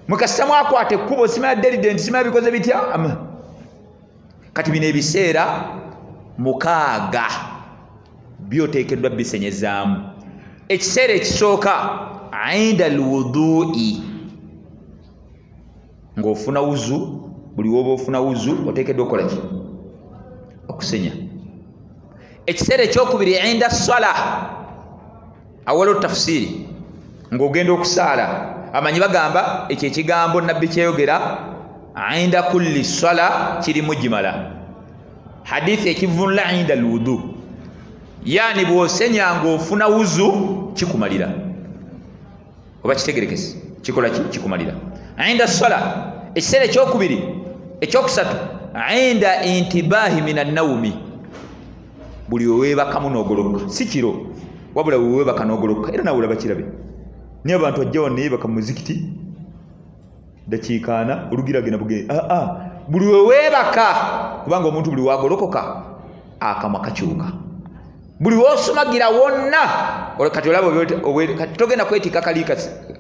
Mukasita mwakwata ekkubo simala deridenti simala bikoze bitya? Kati bino ebiseera 6 byoteekeddwa bisenyezaamu. Ekiseera ekisooka inda alwudhu'i ng'ofuna wuzu, buli woba ofuna wuzu oteekeddwa okukola ki? Okusenya. Ekiseera ekyokubiri inda sala awaliwo tafsiri ng'ogenda okusaala. Amanyi bagamba ekyo ekigambo nabbi kyeyogera inda kulli sala kiri mujimala. Hadithi ekivunula inda alwudhu, yani bw'osenya ng'ofuna wuzu kikumalira. Oba kitegerekese kikola ki? Kikumalira. Inda sala ekiseera ekyokubiri. Ekyokusatu inda intibahi minan nawmi, buli weebakamu n'ogoloka. Si kiro wabula weebaka n'ogoloka. Era nawe olaba kirabe. Niyo abantu ajja wano yeebaka mu muzikiti dakiika 4 olugiragena buge. Buli weebaka, kubanga omuntu buli wagolokoka akamwa kakyuka. Buli wosumagira wonna kati olaba kati togenda kwetika kalika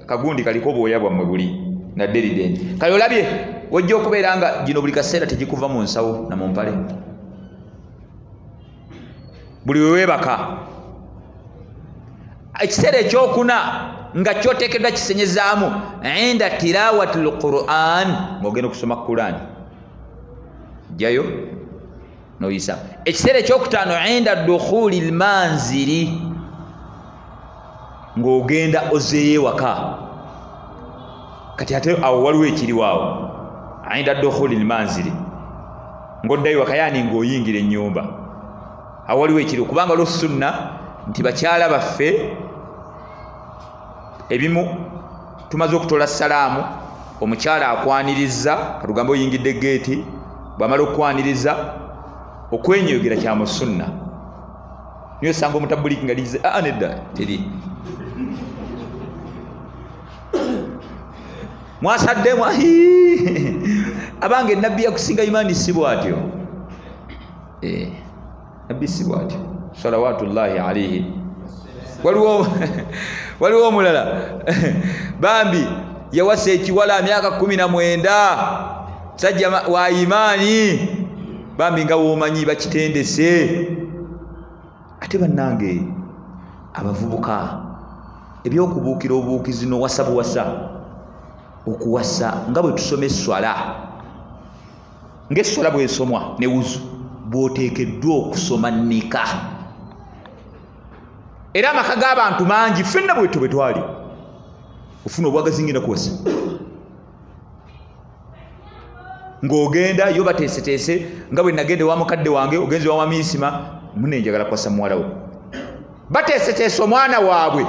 kagundi kaliko obwoya bwammwe buli na deridenti. Kali olabye wajja okubeera nga gino buli kaseera tegikuva mu nsawo na mu mpale. Buli weebaka. Ekiseera ekyokuna nga kyoteekeddwa kisenyezaamu inda tilawatil Qur'an, ng'ogenda okusoma Qur'an jjayo noyisa. Ekiseera ekyokutaano inda dukhuli almanzili, ng'ogenda ozeeyo ewaka. Kati ate awo waliwo ekiriwaawo inda dukhuli almanzili, ng'oddayo ewaka, yani ng'oyingira ennyumba. Awo waliwo ekiri, kubanga lo sunna nti bakyala baffe ebimu tumaze okutola salaamu, omukyala akwaniriza, katugambe oyingidde geeti, bw'amala okwaniriza okwenyogera kya mu sunna. Niyo sanga omutabuliki nga lize nedda teri. mwasaddemu abange nabbi yakusinga imani si bwatyo nabbi si bwatyo salawatullahi alayhi. Waliwo omulala bambi yawasa ekiwala myaka 19 sajja wa imani bambi nga womanyi bakitendese. Ate bannange abavubuka ebyokubuukira obuukizi nowasa buwasa okuwasa nga bwe tusoma esswala ng'esswala bw'esomwa ne wuzu bw'oteekeddwa okusoma nnika. Era amaka g'abantu mangi ffenna bwetyo bwe twali ofuna obwagazi ngenda kuwasa ng'ogenda yo bateeseteese nga bwe nagende wa mukadde wange ogenzi wa mamiisima mune njagala kuwasa muwala we bateeseteese omwana waabwe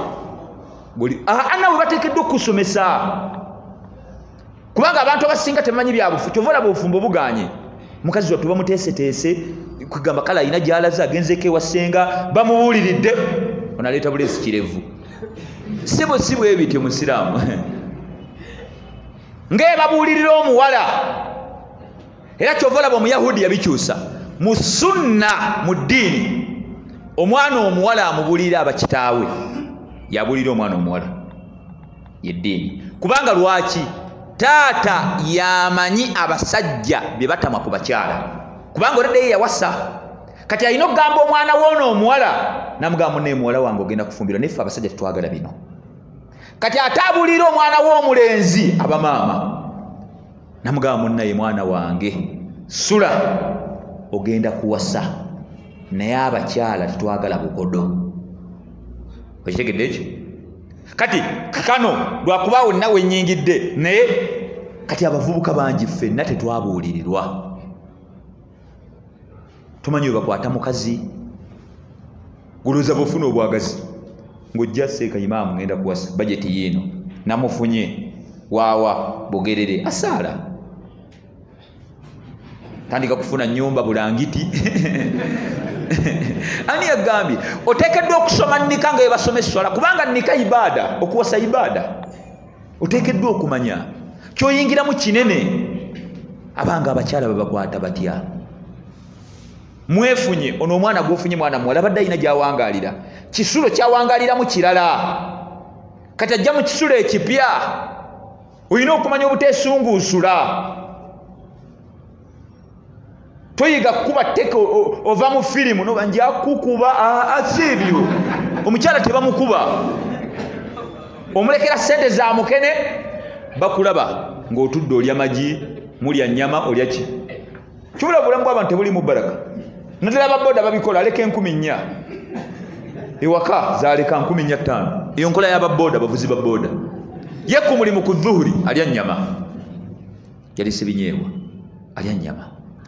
nawe bateekeddwa okusomesa kubanga abantu abasinga tebamanyi byabufu kyovola bwofumba obuganye mukazi wattu bamuteeseteese kugamba kala alina gy'alaze agenzeeko ewa ssenga bamubuuliridde onaleeta bulesi kirevu si bwe bityo musiraamu ng'ebabuulirira omuwala. Era kyovola bw'omuyahudi yabikyusa mu sunna mu ddiini omwana omuwala amubuulira abakitaawe yabuulira omwana omuwala yeddiini kubanga lwaki taata yamanyi abasajja bye batamwa ku bakyala kubanga oledde ye yawasa kati alina okugamba omwana woono omuwala namugamba munne muwala wange ogenda kufumbirwa neffe abasajja tetwagala bino. Kati ate abuulira omwana w'omulenzi abamaama namugamba munnaye mwana wange sula ogenda kuwasa naye abakyala tetwagala bukodo. Okitegedde ekyo? Kati kakano lwakubaawo nawe nnyingidde naye kati abavubuka bangi ffenna tetwabuulirirwa. Tumanyi bakwata mukazi guluza bufuna obwagazi ng'ojja seeka imaamu ngenda kuwasa bajeti yiino namufunye waawa bugerere asaala tandika kufuna nyumba bulangiti ani yagambye oteekeddwa okusoma nnika nga yebasoma esswala kubanga nnika ibaada okuwasa ibaada oteekeddwa okumanya kyoyingiramu kinene. Abanga abakyala babakwata batya mwefunye ono omwana gwofunye mwana muwala badde alina gy'awangaalira kisulo kyawangaaliramu kirala kati ajja mu kisulo ekipya olina okumanya obuteesunguusula. Toyiga kukuba tteka ova mu firimu noba nja kukuba asibyo omukyala tebamukuba omulekera ssente za mukene bakulaba ng'otudde olya magi mulya nnyama olya ki kibula obulamu bw'abantu tebulimu baraka. Naddala ababooda babikola aleka 14,000 ewaka zaleka 15,000 eyo nkola y'ababooda bavuzi babooda ye ku mulimu ku dhuhuri alya nnyama yali sibinyeewa alya nnyama.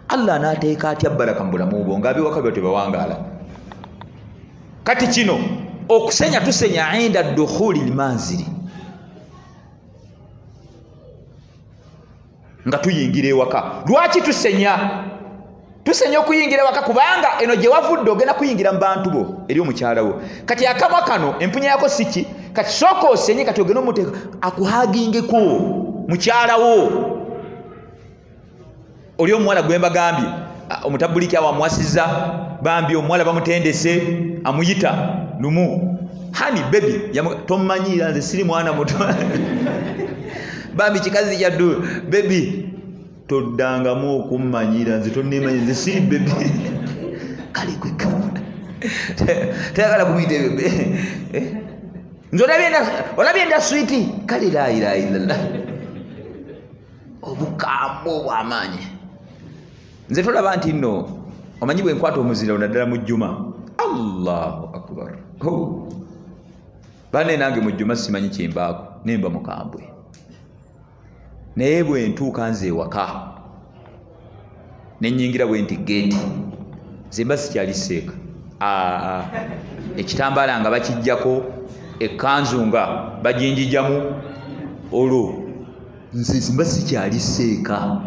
Allah n'ateeka atya baraka mu bulamu bwo ng'abewaka byo tebawangaala. Kati kino okusenya tusenya inda dukhuli limanziri nga tuyingira ewaka. Lwaki tusenya okuyingira ewaka? Kubanga eno gye wavudde ogenda kuyingira mu bantu bo eri omukyala wo. Kati akamwa kano empunya yako siki kati sooka osenye kati ogenda omuteeka akuhagingeko mukyala wo. Oli omuwala gwe mbagambye omutabuliki awamuwasizza bambi omuwala bamutendese amuyita lumu hani baby tommanyira nze siri mwana muto bambi kikazi kyaddu baby toddangamu okummanyira nze tonnemanyi nze siri baby kale kweka tayagala kumuyita nze olabye nda switi kale la ilaha illallah obukambwe obw'amaanyi. Nze tolaba nti nno omanyi bwe nkwata omuzira naddala mu jjuma Allahu akbar bane nange mu jjuma simanyi kyembaako nemba mukambwe naye bwe ntuuka nze ewaka nenyingira bwe nti geeti nze mba sikyali seeka ekitambaala nga bakijjako ekkanzu nga bajinjijamu olwo nze mba sikyali seeka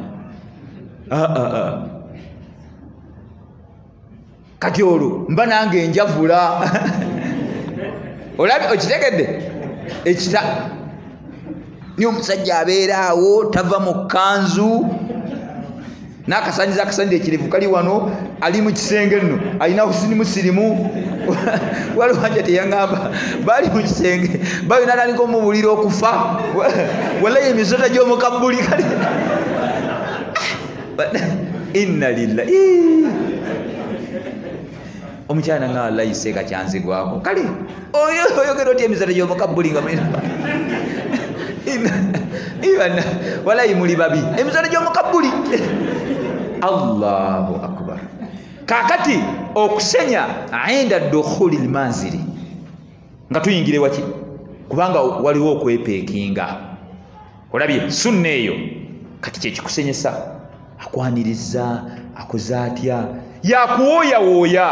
kati olwo mba nange njavula olabi okitegedde ni omusajja abeeraawo tava mu kkanzu n'akasanyiza akasanire ekirevu kali wano ali mu kisenge nno alina musirimu wali wanja teyaŋŋamba baali mu kisenge balina naliko mubulira okufa walayo emisota gy'omukabbuli kali inna lillahi omukyala nga wallahi kacyanzigwako kale oyogera oti emisota gy'omukabbuli nga walayi muli babi emisota gy'omukabbuli Allahu akbar. Kakati okusenya inda dukhuli almanzili nga tuyingire waki kubanga waliwo okwepekinga olabye sunna eyo kati kye kikusenyesa akwaniriza akuzatya yakuwoya woya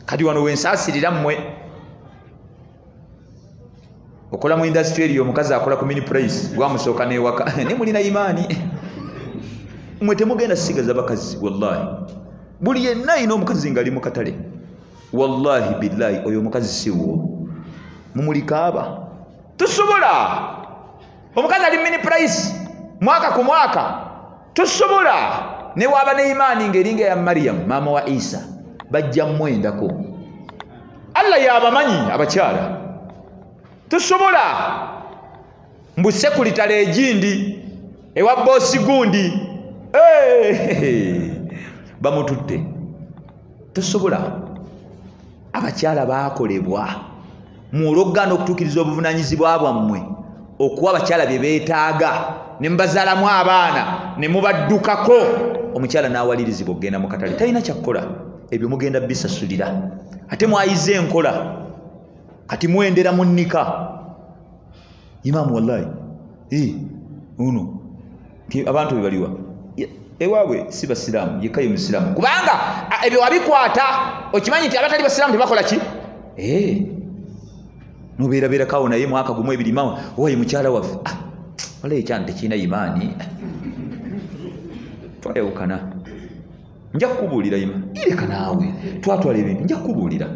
kati wano wensasirira mmwe okola mu industry eyo omukazi akola ku mini price gwamusooka newaka ne mulina imani mwe temugenda sigaza bakazi wallahi buli yenna ayina omukazi nga ali mu katale wallahi billahi oyo omukazi siwo mumulikaaba tusobola omukazi ali mini price mwaka ku mwaka tusobola ne waba ne imani ngeringa ya Maryam mama wa Isa bajja mwendako Allah yabamanyi abakyala tusobola mbu sekulitale ejindi ewa bosi gundi bamutudde tusobola abakyala bakolebwa mulogana okutukiriza obuvunanyizibwa bwammwe okuwa abakyala bye beetaaga ne mbazaalamu abaana ne mubaddukako omukyala n'awalirizibwa okugenda mu katale talina kyakkola ebyo mugenda bisasulira ate mwayize enkola kati muendera munnika imamu wallahi uno abantu bebaliwa ewaabwe si basiraamu yekayo musiraamu kubanga ebyo wabikwata okimanyi nti abatali basiraamu tebakola ki nobeerabeera kawo naye mwaka gumu ebiri mawa owaye mukyala waffe walayo ekyana tekirina imaani twayawukana nja kukubuulira ima ireka naawe twatwala ebintu nja kukubuulira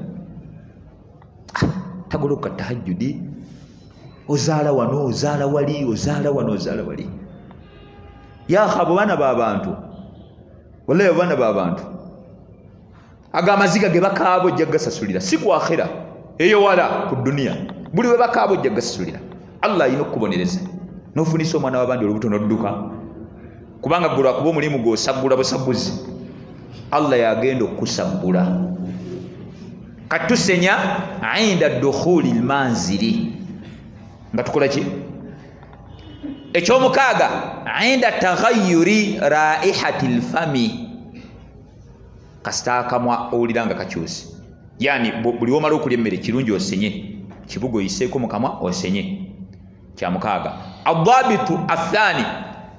tagoloka tahajjudi ozaala wano ozaala wali ozaala wano ozaala wali yakhabo bana b'abantu wallahi bana b'abantu agamaziga ge bakaabo ojja gasasulira si ku akhira eyo wala ku dunia buli we bakaabo ojja gasasulira Allah ayina okubonereza n'ofunisa omwana w'abandi olubuto n'odduka kubanga gulwa kuba omulimu gw'osaggula busaguzi Allah yagenda okusaggula katusenya inda dukhuli almanzili nga tukola ki ekyomukaaga inda taghayyuri raihati alfami kasita akamwa owulira nga kakyusi yani buli womala okulya emmere kirungi osenye kibugo oyiseeko mu kamwa osenye kyamukaaga adabitu athani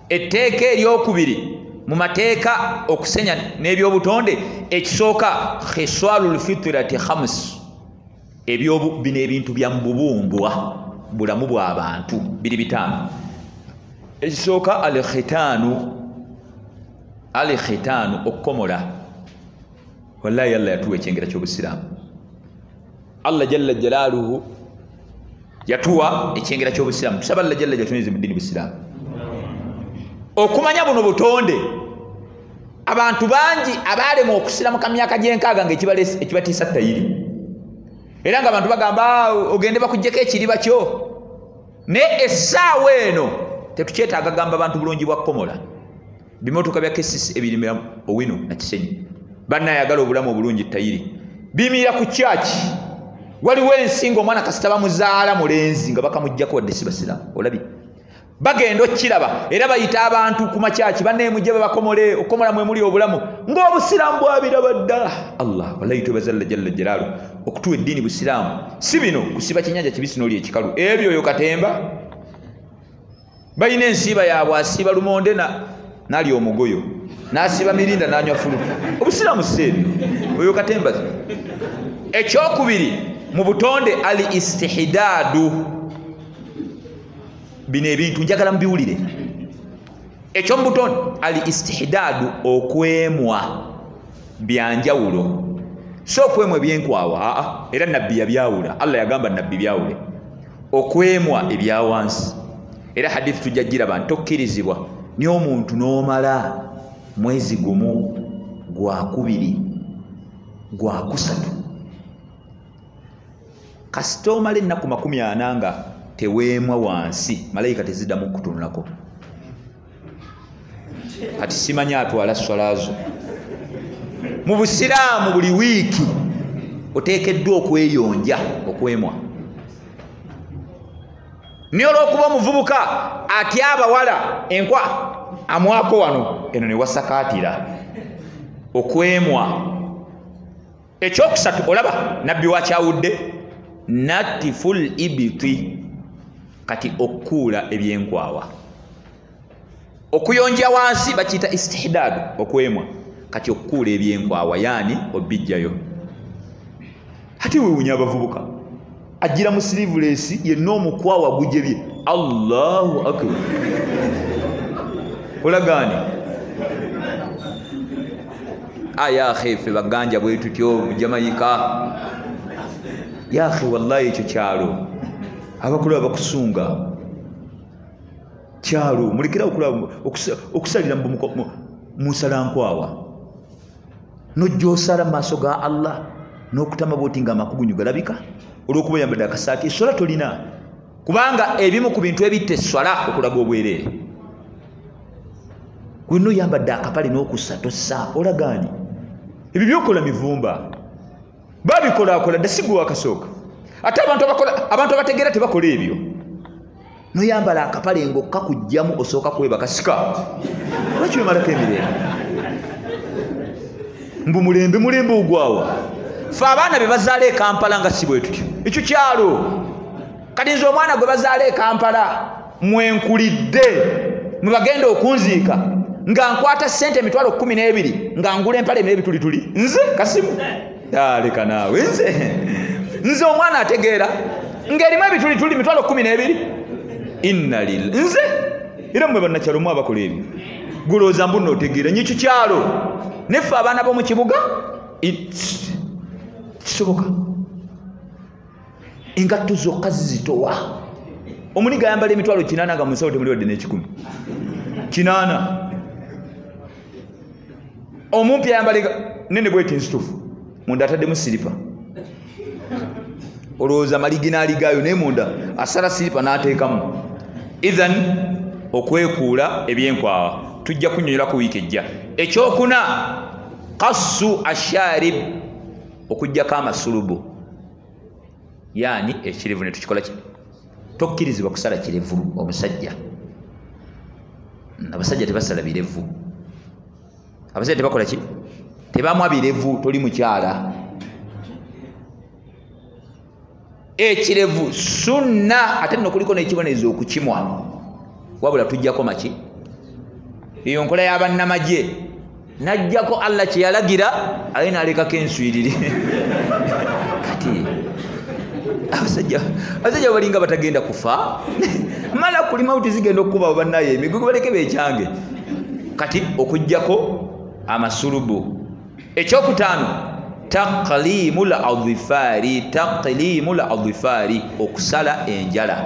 etteeka eryokubiri mu mateeka okusenya n'ebyobutonde ekisooka khiswalu lfitrati khams bino ebintu bya mububumbwa bulamu bw'abantu biri bitaano ekisooka alkhitaanu okukomola wallahi Allah yatuwa ekyengera ky'obusiraamu Allah jalla jalaaluhu yatuwa ekyengera ky'obusiraamu tusaba Allah jalla jatuneze mu ddiini busiraamu okumanya buno butonde abantu bangi abalema okusiramuka myaka gy'enkaaga nga ekibatiisa ttayiri era nga abantu bagamba ogende bakuggyeko ekiriba kyo ne essaawa eno tetukyetaaga gamba abantu bulungi bwa kukomola bimotoka bya kesisi ebirimira owino na Kisenyi bannayagala obulamu obulungi ttayiri bimirira ku kyaki waliwo ensinga omwana kasita bamuzaala mulenzi nga bakamuggyako wadde si basiraamu olabye bagenda okiraba era bayita abantu ku makyaki banneemujje babakomole okukomola mwe muli obulamu ng'obusiraamu bwabiraba ddala Allah wallahi twebazalla jalla jalaalu okutuwa eddiini busiraamu si bino kusiba kinyanja kibisi n'oli ekikalu ebyo oyo katemba balina ensiiba yaabwe asiiba lumonde n'ali omugoyo n'asiiba mirinda n'anywa fulu obusiraamu si ebyo oyo katemba ekyokubiri mu butonde ali istihdaadu bino ebintu njagala mubiwulire ekyomubutonde ali istihdaadu okwemwa byanjawulo so okwemwa ebyenkwawa era nabbi yabyawula Allah yagamba nabbi byawule okwemwa ebyawansi era hadith tujja giraba tokkirizibwa ni omuntu n'omala mwezi gumu gwakubiri gwakusatu kasita omala ennaku 40 nga teweemwa wansi malayika teziddamu kutunulako kati simanya atwala swalazo mu busiraamu buli wiiki oteekeddwa okweyonja okwemwa niyo olw'okuba omuvubuka atya abawala enkwa amwako wano eno ne wasakaatira okwemwa ekyokusatu olaba nabbi wakyawudde natiful ibiti kati okukuula ebyenkwawa okuyonja wansi bakiyita istihdad okwemwa kati okukuula ebyenkwawa yaani obijjayo ate weewunya abavubuka ajira mu sleeveless yenna omukwawa gujebye Allahu akbar olagani aya khife baganja bwe tutyo mu Jamaica ya akhi wallahi ekyo kyalo abakulu abakusunga kyalo mulekera okusalira musalankwawa nojjosala maaso ga Allah n'okutama boti nga amakugunyu galabika olw'okuba yambadde akasaati eswala tolina kubanga ebimu ku bintu ebitta eswala okulaga obwereere wenna oyambadde akapale n'okussa tossa olagaani ebyo byokola mivumba babikolakola dda si gwe wakasooka ate abantu abategeera tebakola ebyo noyambala akapale ng'okkakugjamu osooka kwebaka sika lwaki wemalako emirembe mbu mulembe ogwawa fe abaana be bazaala e Kampala nga si bwe tutyo ekyo kyalo kati nze omwana gwe bazaala e Kampala mwenkulidde mwebagenda okunziika nga nkwata ssente emitwalo 12 nga ngula empale n'ebitulituli nze kasimu leka naawe nze omwana ategeera ng'erimu ebitulituli mitwalo 12 inna lil nze era mwe bannakyalo mu abakola ebyo gulooza mbu nootegeera nyekyo kyalo neffe abaana b'omu kibuga kisoboka engatto zokka zizitowa omuniga ayambala emitwalo 8 nga munsawo temuli wadde n'10 8 omumpi ayambala nene bweti nsitufu munda ataddemu siripa olowooza maliginaaligayo naye munda asala siripa n'ateekamu ithan okwekuula ebyenkwawa tujja kunyonyola ku wiiki ejja ekyokuna kassu asharib okujjako amasulubu yaani ekirevu ne tukikola ki tokkirizibwa kusala kirevu omusajja abasajja tebasala birevu abasajja tebakola ki tebamwa birevu toli mukyala ekirevu sunna ate nno kuliko n'ekibonerezo okukimwa wabula tujjako maki eyo nkola y'abannamagye najjako Allah kye yalagira aye n'alekako enswiriri kati abasajja balinga batagenda kufa mala kuli mauti zigenda okuba bannaye emigugu baleke beekyange kati okujjako amasulubu ekyokutaano taqlimul adhifari okusala enjala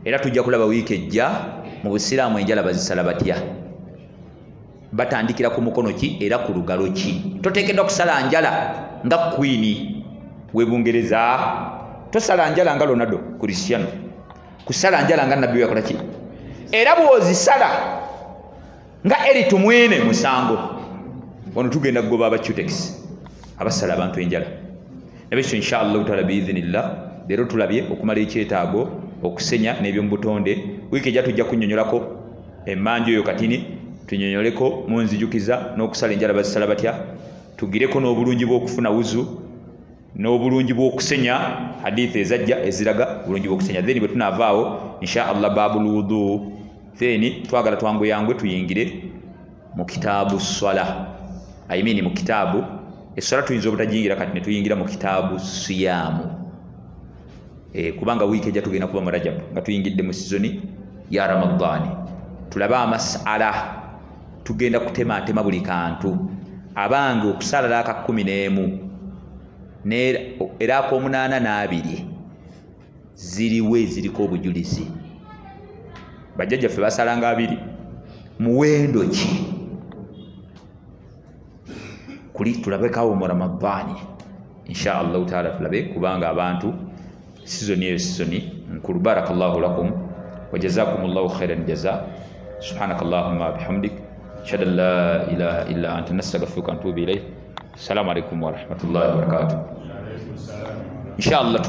era tujja kulaba wiiki ejja mu busiraamu enjala bazisala batya batandikira ku mukono ki era ku lugalo ki toteekeddwa kusala njala nga kwini webungereza tosala njala nga Ronaldo Cristiano kusala njala nga nabbi yakola ki era bw'ozisala nga eritu mwene musango ono tugenda kugoba abacutex abasala abantu enjala nabekyo inshallah taala biidhinillah leero tulabye okumala ekyetaago okusenya n'ebyomubutonde wiiki ejja tujja kunyonyolako emmanju eyo katini tunyonyoleko munzijukiza n'okusala enjala bazisala batya tugireko n'obulungi bw'okufuna wuzu n'obulungi bw'okusenya hadithi ezajja eziraga bulungi bw'okusenya then bwe tunaavaawo inshallah babul wudu then twagala twanguyangwe tuyingire mu kitaabu swala mu kitaabu eswala tuyinza obutagiyingira kati ne tuyingira mu kitaabu siyamu kubanga wiiki ejja tugenda kuba mu Rajab nga tuyingidde mu sizoni ya Ramadani tulaba amasala tugenda kutematema buli kantu abange okusala laka 11 era ako 82 ziriwe ziriko obujulizi bajjajjaffe basalanga 2 muwendo ki kuli tulabekawo mu Ramadani insha Allah taala tulabe kubanga abantu sizoni eyo sizoni nkulu. Barakallahu lakum wa jazakumullahu khairan jaza. Subhanakallahumma bihamdik ashhadu an la ilaha illa anta nastaghfiruka wa atubu ilayk. Assalamu alaikum wa rahmatullahi wa barakatuh. Insha Allah